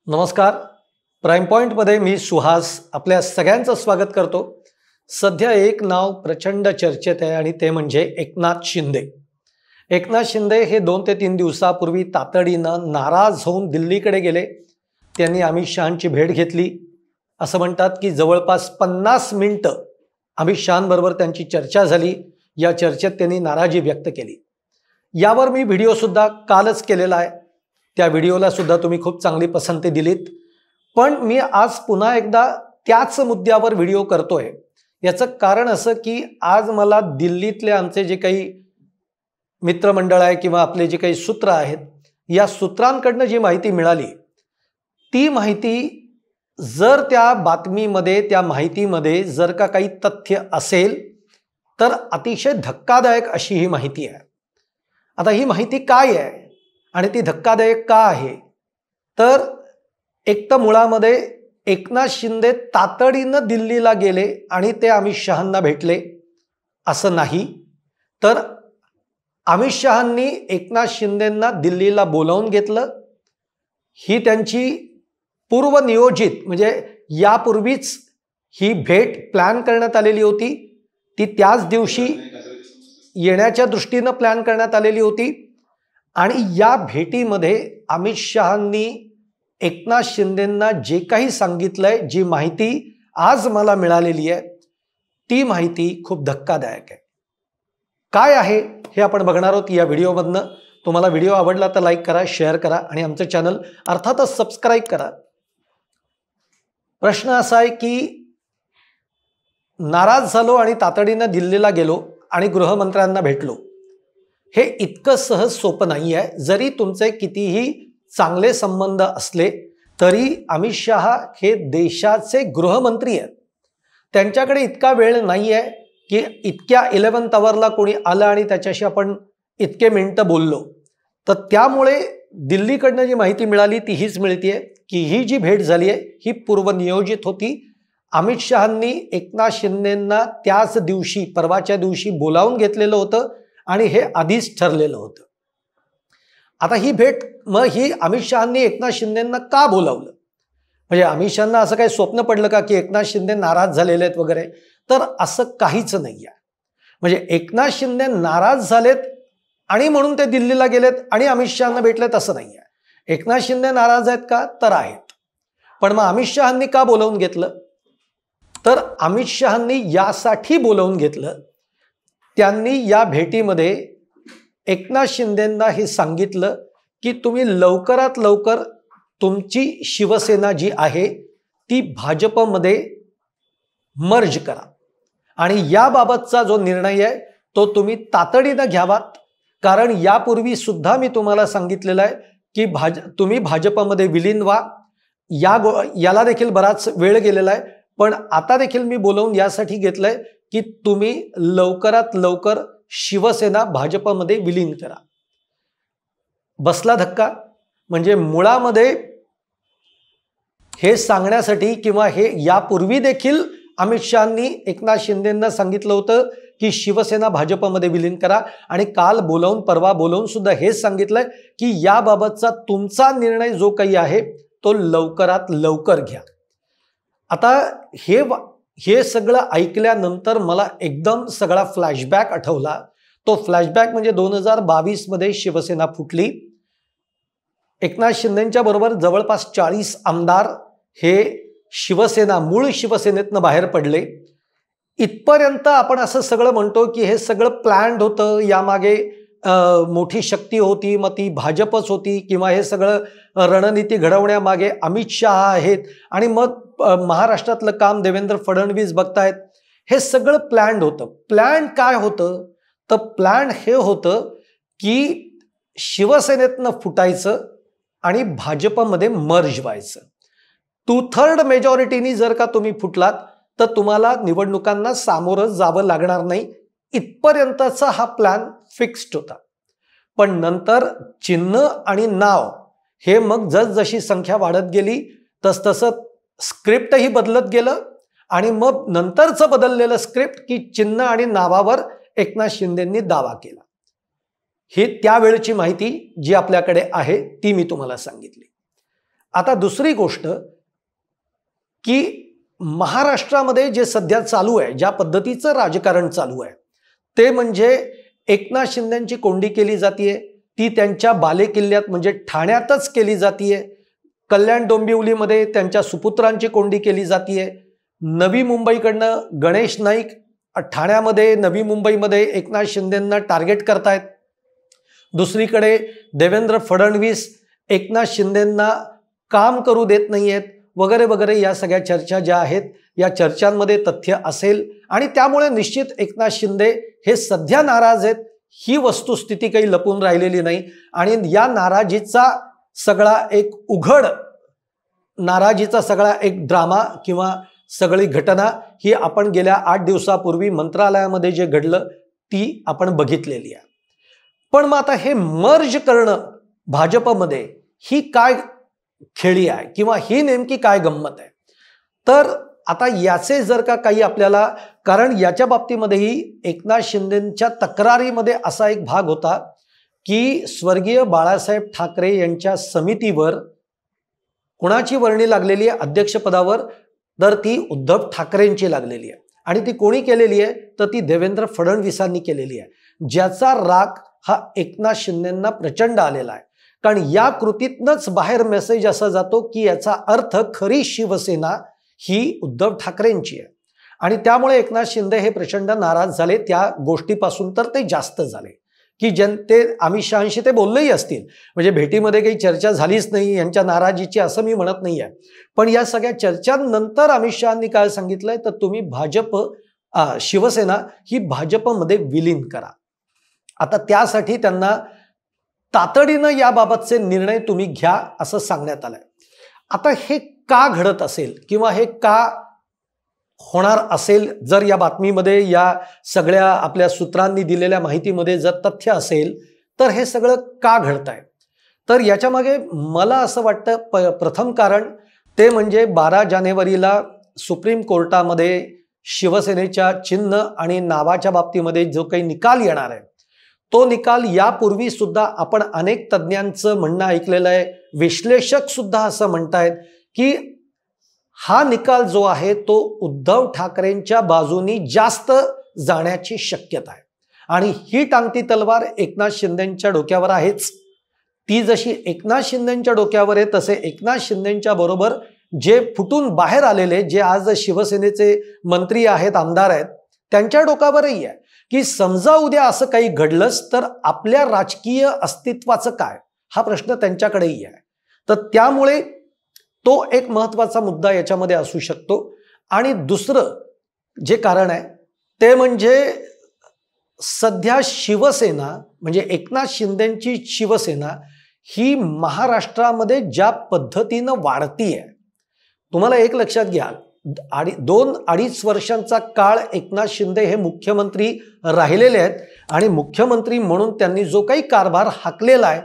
नमस्कार. प्राइम पॉइंटमध्ये मी सुहास आपल्या सगळ्यांचं स्वागत करतो. सध्या एक नाव प्रचंड चर्चेत आहे आणि ते म्हणजे एकनाथ शिंदे. एकनाथ शिंदे हे 2 ते 3 दिवसापूर्वी तातडीनं नाराज होऊन दिल्लीकडे गेले. त्यांनी अमित शहांची भेट घेतली. असं म्हणतात की जवळपास 50 मिनिटं अमित शहांबरोबर त्यांची चर्चा झाली. या चर्चेत त्यांनी नाराजी व्यक्त केली. यावर मी व्हिडिओसुद्धा कालच केलेला आहे. त्या व्हिडिओला सुद्धा तुम्ही खूप चांगली पसंती दिलीत. पण मी आज पुन्हा एकदा त्याच मुद्द्यावर व्हिडिओ करतोय. याचं कारण असं की आज मला दिल्लीतले आमचे जे काही मित्रमंडळ आहे किंवा आपले जे काही सूत्र आहेत, या सूत्रांकडनं जी माहिती मिळाली, ती माहिती जर त्या बातमीमध्ये त्या माहितीमध्ये जर का काही तथ्य असेल तर अतिशय धक्कादायक अशी ही माहिती आहे. आता ही माहिती काय आहे आणि ती धक्कादायक का आहे? तर एक तर मुळामध्ये एकनाथ शिंदे तातडीनं दिल्लीला गेले आणि ते अमित शहांना भेटले असं नाही, तर अमित शहांनी एकनाथ शिंदेंना दिल्लीला बोलावून घेतलं. ही त्यांची पूर्वनियोजित म्हणजे यापूर्वीच ही भेट प्लॅन करण्यात आलेली होती. ती त्याच दिवशी येण्याच्या दृष्टीनं प्लॅन करण्यात आलेली होती. आणि या भेटीमध्ये अमित शहांनी एकनाथ शिंदेंना जे काही सांगितलंय, जी माहिती आज मला मिळालेली आहे, ती माहिती खूप धक्कादायक आहे. काय आहे हे आपण बघणार आहोत या व्हिडिओमधनं. तुम्हाला व्हिडिओ आवडला तर लाईक करा, शेअर करा आणि आमचं चॅनल अर्थातच सबस्क्राईब करा. प्रश्न असा आहे की नाराज झालो आणि तातडीनं दिल्लीला गेलो आणि गृहमंत्र्यांना भेटलो, हे इतकं सहज सोपं नाही आहे. जरी तुमचे कितीही चांगले संबंध असले तरी अमित शहा हे देशाचे गृहमंत्री आहेत. त्यांच्याकडे इतका वेळ नाही आहे की इतक्या 11th आवरला कोणी आलं आणि त्याच्याशी आपण इतके मिनिटं बोललो. तर त्यामुळे दिल्लीकडनं जी माहिती मिळाली ती हीच मिळतीये की ही जी भेट झाली आहे ही पूर्वनियोजित होती. अमित शहांनी एकनाथ शिंदेंना त्याच दिवशी, परवाच्या दिवशी बोलावून घेतलेलं होतं आणि हे आधीच ठरलेलं होतं. आता ही भेट मग ही अमित शहांनी एकनाथ शिंदेंना का बोलावलं? म्हणजे अमित शहांना असं काही स्वप्न पडलं का की एकनाथ शिंदे नाराज झालेले आहेत वगैरे? तर असं काहीच नाही आहे. म्हणजे एकनाथ शिंदे नाराज झालेत आणि म्हणून ते दिल्लीला गेलेत आणि अमित शहांना भेटलेत असं नाही आहे. एकनाथ शिंदे नाराज आहेत का? तर आहेत. पण मग अमित शहांनी का बोलावून घेतलं? तर अमित शहांनी यासाठी बोलावून घेतलं, त्यांनी या भेटीमध्ये एकनाथ शिंदेंना हे सांगितलं की तुम्ही लवकरात लवकर तुमची शिवसेना जी आहे ती भाजपमध्ये मर्ज करा आणि याबाबतचा जो निर्णय आहे तो तुम्ही तातडीनं घ्यावात. कारण यापूर्वी सुद्धा मी तुम्हाला सांगितलेलं आहे की तुम्ही भाजपमध्ये विलीन व्हा. याला देखील बराच वेळ गेलेला आहे. पण आता देखील मी बोलावून यासाठी घेतलंय की तुम्ही लवकरात लवकर शिवसेना भाजपमध्ये विलीन करा. बसला धक्का? म्हणजे मुळामध्ये हे सांगण्यासाठी किंवा हे यापूर्वी देखील अमित शहांनी एकनाथ शिंदेंना सांगितलं होतं की शिवसेना भाजपमध्ये विलीन करा आणि काल बोलावून, परवा बोलावून सुद्धा हेच सांगितलंय की याबाबतचा तुमचा निर्णय जो काही आहे तो लवकरात लवकर घ्या. आता हे सगळं ऐकल्यानंतर मला एकदम सगळा फ्लॅशबॅक आठवला. तो फ्लॅशबॅक म्हणजे 2022 मध्ये शिवसेना फुटली. एकनाथ शिंदेंच्या बरोबर जवळपास 40 आमदार हे शिवसेना, मूळ शिवसेनेतनं बाहेर पडले. इथपर्यंत आपण असं सगळं म्हणतो की हे सगळं प्लॅन्ड होतं, यामागे मोठी शक्ती होती, मग ती भाजपच होती किंवा हे सगळं रणनीती घडवण्यामागे अमित शहा आहेत आणि मग महाराष्ट्रातलं काम देवेंद्र फडणवीस बघतायत. हे सगळं प्लॅन्ड होतं. प्लॅन काय होतं? तर प्लॅन हे होतं की शिवसेनेतनं फुटायचं आणि भाजपमध्ये मर्ज व्हायचं. 2/3 मेजॉरिटीनी जर का तुम्ही फुटलात तर तुम्हाला निवडणुकांना सामोरं जावं लागणार नाही. इथपर्यंतचा हा प्लॅन फिक्स्ड होता. पण नंतर चिन्ह आणि नाव हे मग जसजशी संख्या वाढत गेली तसतसं स्क्रिप्टही बदलत गेलं आणि मग नंतरचं बदललेलं स्क्रिप्ट की चिन्ह आणि नावावर एकनाथ शिंदेंनी दावा केला. ही त्यावेळची माहिती जी आपल्याकडे आहे ती मी तुम्हाला सांगितली. आता दुसरी गोष्ट की महाराष्ट्रामध्ये जे सध्या चालू आहे, ज्या पद्धतीचं राजकारण चालू आहे, ते म्हणजे एकनाथ शिंदेची कोंडी केली जातीये, ती त्यांच्या बालेकिल्ल्यात म्हणजे ठाण्यातच केली जातीये. कल्याण डोंबिवलीमध्ये त्यांच्या सुपुत्रांची कोंडी केली जातीये. नवी मुंबईकडनं गणेश नाईक ठाण्यामध्ये नवी मुंबईमध्ये एकनाथ शिंदेंना टार्गेट करतायत. दुसरीकडे देवेंद्र फडणवीस एकनाथ शिंदेंना काम करू देत नाहीयेत वगैरे वगैरे. या सगळ्या चर्चा ज्या आहेत, या चर्चांमध्ये तथ्य असेल आणि त्यामुळे निश्चित एकनाथ शिंदे हे सध्या नाराज आहेत, ही वस्तुस्थिती काही लपून राहिलेली नाही. आणि या नाराजीचा सगळा एक उघड, नाराजीचा सगळा एक ड्रामा किंवा सगळी घटना ही आपण गेल्या 8 दिवसापूर्वी मंत्रालयामध्ये जे घडलं ती आपण बघितलेली आहे. पण मग आता हे मर्ज करणं भाजपमध्ये ही काय खेळी आहे किंवा ही नेमकी काय गंमत आहे? तर आता याचे जर का काही आपल्याला, कारण याच्या बाबतीमध्येही एकनाथ शिंदेंच्या तक्रारीमध्ये असा एक भाग होता की स्वर्गीय बाळासाहेब ठाकरे यांच्या समितीवर कुणाची वर्णी लागलेली आहे अध्यक्षपदावर, तर ती उद्धव ठाकरेंची लागलेली आहे. आणि ती कोणी केलेली आहे? तर ती देवेंद्र फडणवीसांनी केलेली आहे, ज्याचा राग हा एकनाथ शिंदेंना प्रचंड आलेला आहे. कारण या कृतीतनच बाहेर मेसेज असा जातो की याचा अर्थ खरी शिवसेना ही उद्धव ठाकरेंची आहे. आणि त्यामुळे एकनाथ शिंदे हे प्रचंड नाराज झाले त्या गोष्टीपासून. तर ते जास्त झाले की ते अमित शहांशी ते बोललेही असतील, म्हणजे भेटीमध्ये काही चर्चा झालीच नाही यांच्या नाराजीची असं मी म्हणत नाही आहे. पण या सगळ्या चर्चांनंतर अमित शहांनी काय सांगितलंय, तर तुम्ही शिवसेना ही भाजपमध्ये विलीन करा. आता त्यासाठी त्यांना तातडीनं याबाबतचे निर्णय तुम्ही घ्या असं सांगण्यात आलंय. आता हे का घडत असेल किंवा हे का होणार असेल, जर या बातमीमध्ये या सगळ्या आपल्या सूत्रांनी दिलेल्या माहितीमध्ये जर तथ्य असेल, तर हे सगळं का घडतंय? तर याच्या मागे मला असं वाटतं प्रथम कारण ते म्हणजे 12 जानेवारीला सुप्रीम कोर्टामध्ये शिवसेनेच्या चिन्ह आणि नावाच्या बाबतीमध्ये जो काही निकाल येणार आहे, तो निकाल यापूर्वी सुद्धा आपण अनेक तज्ज्ञांचं म्हणणं ऐकलेलं आहे. विश्लेषक सुद्धा असं म्हणतायत की हा निकाल जो आहे तो उद्धव ठाकरेंच्या बाजूनी जास्त जाण्याची शक्यता आहे. आणि ही टांगती तलवार एकनाथ शिंदेंच्या डोक्यावर आहेच. ती जशी एकनाथ शिंदेंच्या डोक्यावर आहे, तसे एकनाथ शिंदेंच्या बरोबर जे फुटून बाहेर आलेले, जे आज शिवसेनेचे मंत्री आहेत, आमदार आहेत, त्यांच्या डोक्यावरही आहे की समजा उद्या असं काही घडलंच तर आपल्या राजकीय अस्तित्वाचं काय, हा प्रश्न त्यांच्याकडेही आहे. तर त्यामुळे तो एक महत्त्वाचा मुद्दा याच्यामध्ये असू शकतो. आणि दुसरं जे कारण आहे ते म्हणजे सध्या शिवसेना म्हणजे एकनाथ शिंदेंची शिवसेना ही महाराष्ट्रामध्ये ज्या पद्धतीनं वाढतीये, तुम्हाला एक लक्षात घ्या, 2-2.5 वर्षांचा काळ एकनाथ शिंदे हे मुख्यमंत्री राहिलेले आहेत आणि मुख्यमंत्री म्हणून त्यांनी जो काही कारभार हाकलेला आहे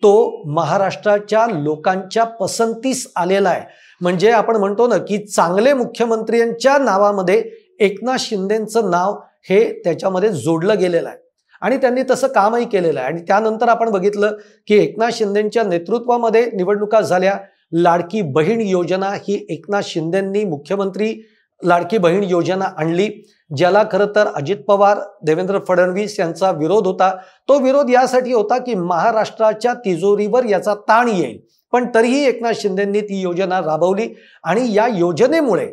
तो महाराष्ट्राच्या लोकांच्या पसंतीस आलेला आहे. म्हणजे आपण म्हणतो ना की चांगले मुख्यमंत्र्यांच्या नावामध्ये एकनाथ शिंदेंचं नाव हे त्याच्यामध्ये जोडलं गेलेलं आहे आणि त्यांनी तसं कामही केलेलं आहे. आणि त्यानंतर आपण बघितलं की एकनाथ शिंदेंच्या नेतृत्वामध्ये निवडणुका झाल्या. लाडकी बहीण योजना ही एकनाथ शिंदेंनी मुख्यमंत्री लाडकी बहीण योजना आणली, ज्याला खरं तर अजित पवार, देवेंद्र फडणवीस यांचा विरोध होता. तो विरोध यासाठी होता की महाराष्ट्राच्या तिजोरीवर याचा ताण येईल. पण तरीही एकनाथ शिंदेंनी ती योजना राबवली आणि या योजनेमुळे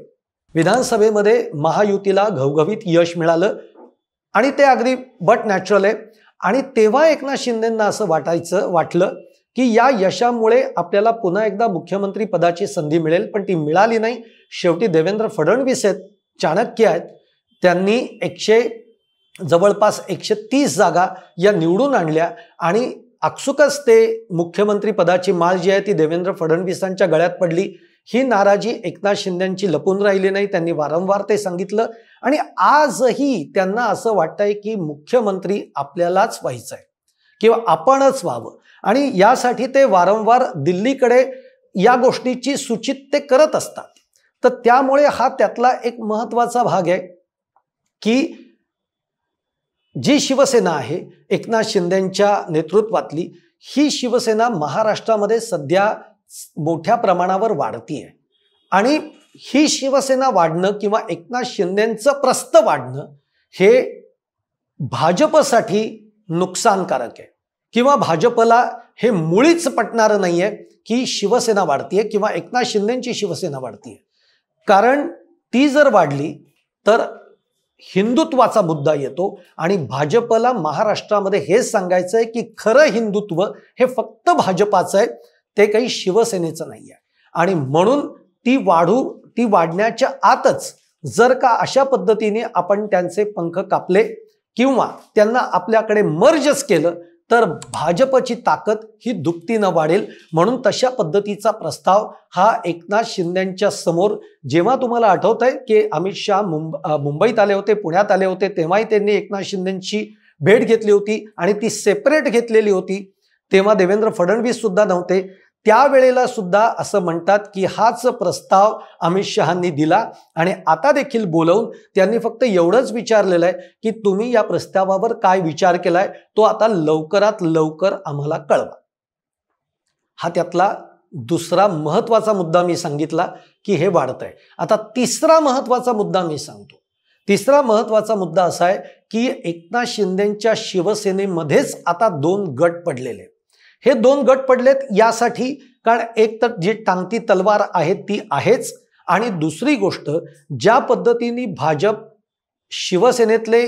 विधानसभेमध्ये महायुतीला घवघवीत यश मिळालं आणि ते अगदी बट नॅचरल आहे. आणि तेव्हा एकनाथ शिंदेंना असं वाटलं की या यशामुळे आपल्याला पुन्हा एकदा मुख्यमंत्री पदाची संधी मिळेल, पण ती मिळाली नाही. शेवटी देवेंद्र फडणवीस आहेत, चाणक्य आहेत, त्यांनी जवळपास 130 जागा या निवडून आणल्या आणि अकसुकच ते मुख्यमंत्री पदाची माळ जी आहे ती देवेंद्र फडणवीसांच्या गळ्यात पडली. ही नाराजी एकनाथ शिंदेंची लपून राहिली नाही, त्यांनी वारंवार ते सांगितलं आणि आजही त्यांना असं वाटतंय की मुख्यमंत्री आपल्यालाच व्हायचंय किंवा आपणच व्हावं. आणि यासाठी ते वारंवार दिल्लीकडे या गोष्टीची सूचित ते करत असतात. तर त्यामुळे हा त्यातला एक महत्त्वाचा भाग आहे की जी शिवसेना आहे एकनाथ शिंदेंच्या नेतृत्वातली, ही शिवसेना महाराष्ट्रामध्ये सध्या मोठ्या प्रमाणावर वाढतीये आणि ही शिवसेना वाढणं किंवा एकनाथ शिंदेचं प्रस्थ वाढणं हे भाजपसाठी नुकसानकारक आहे किंवा भाजपला हे मुळीच पटणारं नाहीये की शिवसेना वाढतीये किंवा एकनाथ शिंदेची शिवसेना वाढतीये. कारण ती जर वाढली तर हिंदुत्वाचा मुद्दा येतो आणि भाजपला महाराष्ट्रामध्ये हेच सांगायचंय की खरं हिंदुत्व हे फक्त भाजपाचं आहे, ते काही शिवसेनेचं नाहीये. आणि म्हणून ती वाढण्याच्या आतच जर का अशा पद्धतीने आपण त्यांचे पंख कापले किंवा त्यांना आपल्याकडे मर्जच केलं तर भाजपची ताकद ही दुपटीनं वाढेल. म्हणून तशा पद्धतीचा प्रस्ताव हा एकनाथ शिंदेच्या समोर, जेव्हा तुम्हाला आठवत आहे की अमित शाह मुंबईत आले होते, पुण्यात आले होते, तेव्हाही त्यांनी एकनाथ शिंदेची भेट घेतली होती आणि ती सेपरेट घेतलेली होती. तेव्हा देवेंद्र फडणवीस सुद्धा नव्हते. त्यावेळेला सुद्धा असं म्हणतात की हाच प्रस्ताव अमित शहांनी दिला आणि आता देखील बोलवून त्यांनी फक्त एवढंच विचारलेलं आहे की तुम्ही या प्रस्तावावर काय विचार केलाय, तो आता लवकरात लवकर आम्हाला कळवा. हा त्यातला दुसरा महत्वाचा मुद्दा मी सांगितला की हे वाढत आहे. आता तिसरा महत्वाचा मुद्दा मी सांगतो. तिसरा महत्वाचा मुद्दा असा आहे की एकनाथ शिंदेच्या शिवसेनेमध्येच आता 2 गट पडलेले. हे 2 गट पडलेत यासाठी कारण एक तर जी टांगती तलवार आहे ती आहेच आणि दुसरी गोष्ट ज्या पद्धतीने भाजप शिवसेनेतले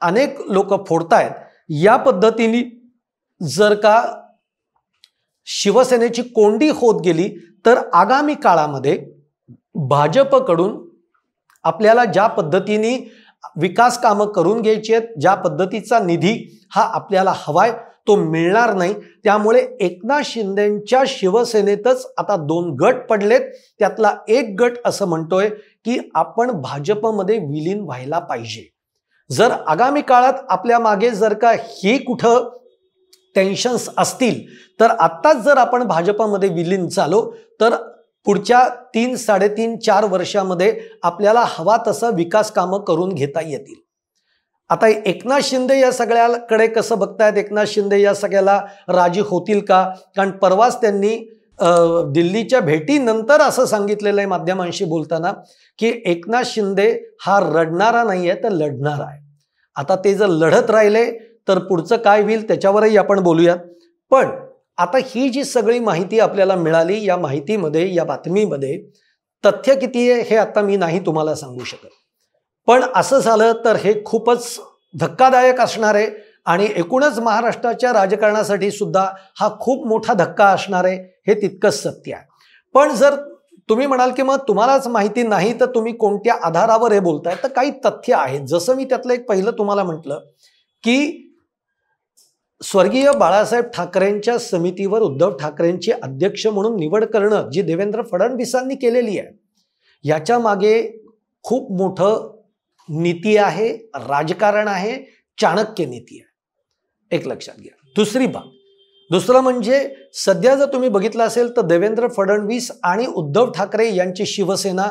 अनेक लोक फोडतायत, या पद्धतीने जर का शिवसेनेची कोंडी होत गेली तर आगामी काळामध्ये भाजपकडून आपल्याला ज्या पद्धतीने विकास कामं करून घ्यायची आहेत, ज्या पद्धतीचा निधी हा आपल्याला हवाय तो मिळणार नाही. त्यामुळे एकनाथ शिंदेच्या शिवसेनेतच आता 2 गट पडलेत. त्यातला एक गट असं म्हणतोय की आपण भाजपमध्ये विलीन व्हायला पाहिजे. जर आगामी काळात आपल्या मागे जर का हे कुठं टेन्शन्स असतील तर आत्ताच जर आपण भाजपमध्ये विलीन झालो तर पुढच्या 3, 3.5, 4 वर्षामध्ये आपल्याला हवा तसं विकास कामं करून घेता येतील. आता एकनाथ शिंदे या सगळ्याकडे कसं बघतायत, एकनाथ शिंदे या सगळ्याला राजी होतील का? कारण परवाच त्यांनी दिल्लीच्या भेटीनंतर असं सांगितलेलं आहे माध्यमांशी बोलताना की एकनाथ शिंदे हा रडणारा नाहीये तर लढणार आहे. आता ते जर लढत राहिले तर पुढचं काय होईल त्याच्यावरही आपण बोलूयात. पण आता ही जी सगळी माहिती आपल्याला मिळाली, या माहितीमध्ये, या बातमीमध्ये तथ्य किती आहे हे आता मी नाही तुम्हाला सांगू शकत. पण असं झालं तर हे खूपच धक्कादायक असणार आहे आणि एकूणच महाराष्ट्राच्या राजकारणासाठी सुद्धा हा खूप मोठा धक्का असणार आहे, हे तितकंच सत्य आहे. पण जर तुम्ही म्हणाल की मग तुम्हालाच माहिती नाही तर तुम्ही कोणत्या आधारावर हे बोलताय, तर काही तथ्य आहेत. जसं मी त्यातलं एक पहिलं तुम्हाला म्हटलं की स्वर्गीय बाळासाहेब ठाकरेंच्या समितीवर उद्धव ठाकरेंची अध्यक्ष म्हणून निवड करणं जी देवेंद्र फडणवीसांनी केलेली आहे, याच्या मागे खूप मोठं नीती आहे, राजकारण आहे, चाणक्य नीती आहे, एक लक्षात घ्या. दुसरं म्हणजे सध्या जर तुम्ही बघितलं असेल तर देवेंद्र फडणवीस आणि उद्धव ठाकरे यांची शिवसेना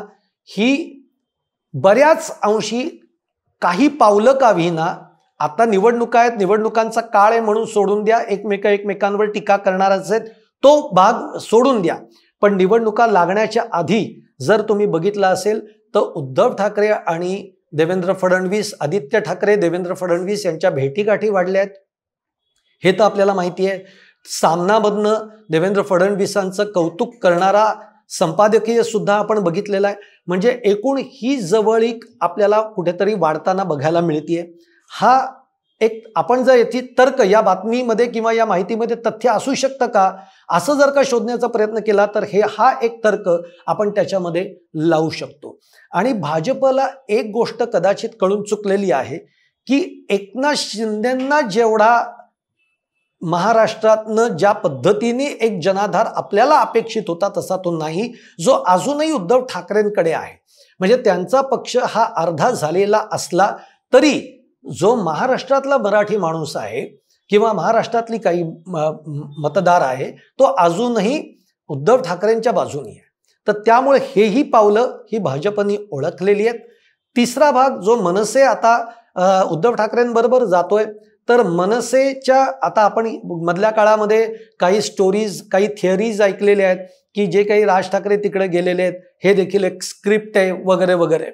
ही बऱ्याच अंशी काही पावलं का विना, आता निवडणुका आहेत, निवडणुकांचा काळ आहे म्हणून सोडून द्या, एकमेकांवर टीका करणारच आहेत, तो भाग सोडून द्या. पण निवडणुका लागण्याच्या आधी जर तुम्ही बघितलं असेल तर उद्धव ठाकरे आणि देवेंद्र फडणवीस, आदित्य ठाकरे, देवेंद्र फडणवीस यांच्या भेटीगाठी वाढल्या आहेत, हे तर आपल्याला माहिती आहे. सामनामधनं देवेंद्र फडणवीसांचं कौतुक करणारा संपादकीय सुद्धा आपण बघितलेला आहे. म्हणजे एकूण ही जवळीक आपल्याला कुठेतरी वाढताना बघायला मिळतीये. हा एक आपण जर याची तर्क या बातमीमध्ये किंवा या माहितीमध्ये तथ्य असू शकतं का असं जर का शोधण्याचा प्रयत्न केला तर हा एक तर्क आपण त्याच्यामध्ये लावू शकतो. आणि भाजपला एक गोष्ट कदाचित कळून चुकलेली आहे की एकनाथ शिंदेंना जेवढा महाराष्ट्रातनं ज्या पद्धतीने एक जनाधार आपल्याला अपेक्षित होता तसा तो नाही, जो अजूनही उद्धव ठाकरेंकडे आहे. म्हणजे त्यांचा पक्ष हा अर्धा झालेला असला तरी जो महाराष्ट्रातला मराठी माणूस आहे किंवा महाराष्ट्रातली काही मतदार आहे तो अजूनही उद्धव ठाकरेंच्या बाजूने आहे. तर त्यामुळे हेही पावलं ही भाजपनी ओळखलेली आहेत. तिसरा भाग जो मनसे आता उद्धव ठाकरेंबरोबर जातोय, तर मनसेच्या आता आपण मधल्या काळामध्ये काही स्टोरीज, काही थिअरीज ऐकलेल्या आहेत की जे काही राज ठाकरे तिकडे गेलेले आहेत हे देखील एक स्क्रिप्ट आहे वगैरे वगैरे,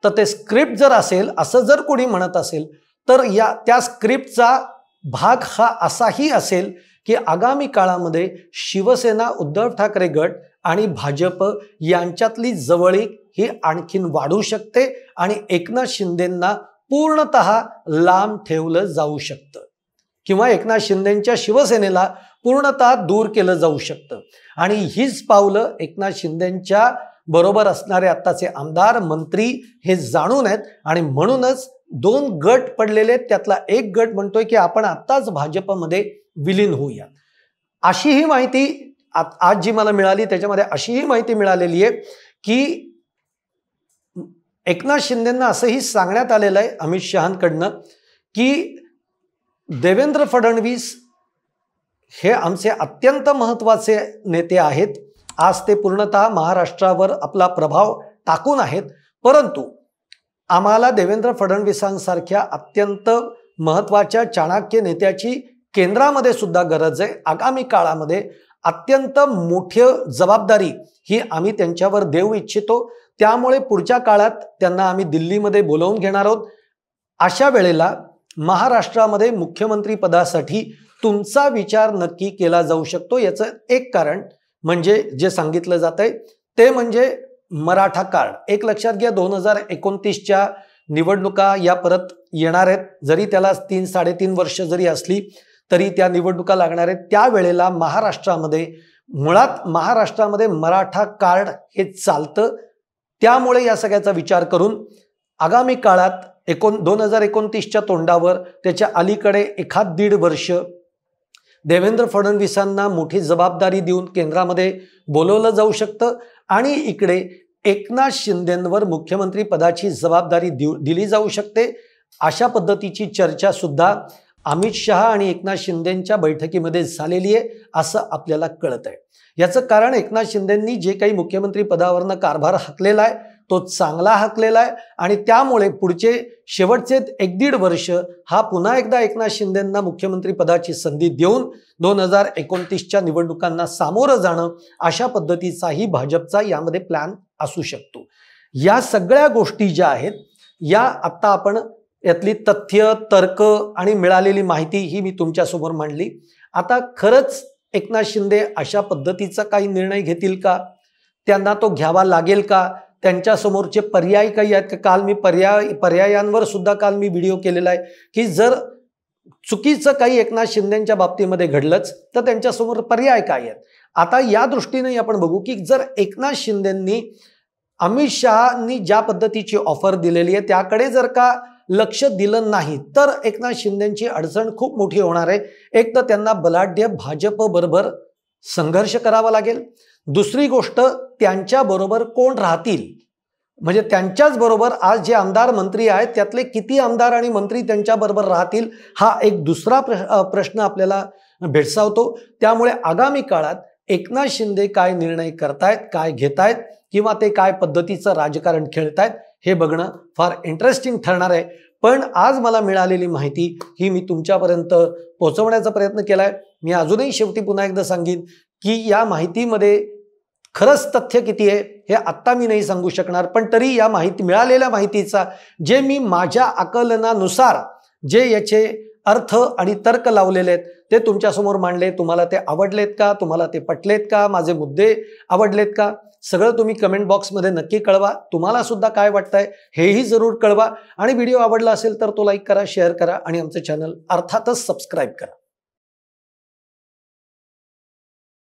तर ते स्क्रिप्ट जर असेल असं जर कोणी म्हणत असेल तर त्या स्क्रिप्टचा भाग हा असाही असेल की आगामी काळामध्ये शिवसेना, उद्धव ठाकरे गट आणि भाजप यांच्यातली जवळीक ही आणखीन वाढू शकते आणि एकनाथ शिंदेंना पूर्णतः लांब ठेवलं जाऊ शकतं किंवा एकनाथ शिंदेंच्या शिवसेनेला पूर्णतः दूर केलं जाऊ शकतं. आणि हीच पावलं एकनाथ शिंदेंच्या बरोबर असणारे आत्ताचे आमदार, मंत्री हे जाणून आहेत आणि म्हणूनच 2 गट पडलेले आहेत. त्यातला एक गट म्हणतोय की आपण आत्ताच भाजपमध्ये विलीन होऊया. अशी ही माहिती आज जी मला मिळाली त्याच्यामध्ये अशीही माहिती मिळालेली आहे की एकनाथ शिंदेंना असंही सांगण्यात आलेलं आहे अमित शहांकडनं की देवेंद्र फडणवीस हे आमचे अत्यंत महत्त्वाचे नेते आहेत. आज ते पूर्णतः महाराष्ट्रावर आपला प्रभाव टाकून आहेत, परंतु आम्हाला देवेंद्र फडणवीसांसारख्या अत्यंत महत्त्वाच्या चाणक्य नेत्याची केंद्रामध्ये सुद्धा गरज आहे. आगामी काळामध्ये अत्यंत मोठी जबाबदारी ही आम्ही त्यांच्यावर देऊ इच्छितो. त्यामुळे पुढच्या काळात त्यांना आम्ही दिल्लीमध्ये बोलावून घेणार आहोत. अशा वेळेला महाराष्ट्रामध्ये मुख्यमंत्री पदासाठी तुमचा विचार नक्की केला जाऊ शकतो. याचं एक कारण म्हणजे जे सांगितलं जात आहे ते म्हणजे मराठा कार्ड. एक लक्षात घ्या, 2029च्या निवडणुका या परत येणार आहेत. जरी त्याला 3-3.5 वर्ष जरी असली तरी त्या निवडणुका लागणार आहेत. त्यावेळेला महाराष्ट्रामध्ये मराठा कार्ड हे चालतं. त्यामुळे या सगळ्याचा विचार करून आगामी काळात 2029च्या तोंडावर त्याच्या अलीकडे 1.5-1.5 वर्ष देवेंद्र फडणवीसांना मोठी जबाबदारी देऊन केंद्रामध्ये बोलवलं जाऊ शकतं आणि इकडे एकनाथ शिंदेंवर मुख्यमंत्री पदाची जबाबदारी दिली जाऊ शकते. अशा पद्धतीची चर्चा सुद्धा अमित शहा आणि एकनाथ शिंदेंच्या बैठकीमध्ये झालेली आहे असं आपल्याला कळत आहे. याचं कारण एकनाथ शिंदेंनी जे काही मुख्यमंत्री पदावरनं कारभार हाकलेला आहे तो चांगला हाकलेला आहे आणि त्यामुळे पुढचे शेवटचे 1-1.5 वर्ष हा पुन्हा एकदा एकनाथ शिंदेंना मुख्यमंत्री पदाची संधी देऊन 2029च्या निवडणुकांना सामोरं जाणं अशा पद्धतीचाही भाजपचा यामध्ये प्लॅन असू शकतो. या सगळ्या गोष्टी ज्या आहेत या आत्ता आपण यातली तथ्य, तर्क आणि मिळालेली माहिती ही मी तुमच्यासमोर मांडली. आता खरंच एकनाथ शिंदे अशा पद्धतीचा काही निर्णय घेतील का? त्यांना तो घ्यावा लागेल का? त्यांच्या समोरचे पर्याय काही आहेत का? काल मी पर्यायांवर सुद्धा काल मी व्हिडिओ केलेला आहे की जर चुकीचं काही एकनाथ शिंदेंच्या बाबतीमध्ये घडलंच तर त्यांच्यासमोर पर्याय काय आहेत. आता या दृष्टीने आपण बघू की जर एकनाथ शिंदेंनी अमित शहांनी ज्या पद्धतीची ऑफर दिलेली आहे त्याकडे जर का लक्ष दिलं नाही तर एकनाथ शिंदेंची अडचण खूप मोठी होणार आहे. एक तर त्यांना बलाढ्य भाजप बरोबर संघर्ष करावा लागेल. दुसरी गोष्ट, त्यांच्या बरोबर कोण राहतील, म्हणजे त्यांच्याच बरोबर आज जे आमदार मंत्री आहेत त्यातले किती आमदार आणि मंत्री त्यांच्या बरोबर राहतील हा एक दुसरा प्रश्न आपल्याला भेडसावतो. त्यामुळे आगामी काळात एकनाथ शिंदे काय निर्णय करतायत, काय घेतायत किंवा ते काय पद्धतीचं राजकारण खेळतायत हे बघणं फार इंटरेस्टिंग ठरणार आहे. पण आज मला मिळालेली माहिती ही मी तुमच्यापर्यंत पोहोचवण्याचा प्रयत्न केलाय. मी अजूनही शेवटी पुन्हा एकदा सांगेन की या माहितीमध्ये खरंच तथ्य किती आहे हे आत्ता मी नाही सांगू शकणार, पण तरी या मिळालेल्या माहितीचा जे मी माझ्या आकलनानुसार जे याचे अर्थ आणि तर्क लावलेले आहेत ते तुमच्यासमोर मांडले. तुम्हाला ते आवडलेत का? तुम्हाला ते पटलेत का? माझे मुद्दे आवडलेत का? सगळं तुम्ही कमेंट बॉक्समध्ये नक्की कळवा. तुम्हाला सुद्धा काय वाटतंय हेही जरूर कळवा आणि व्हिडिओ आवडला असेल तर तो लाईक करा, शेअर करा आणि आमचं चॅनल अर्थातच सबस्क्राईब करा.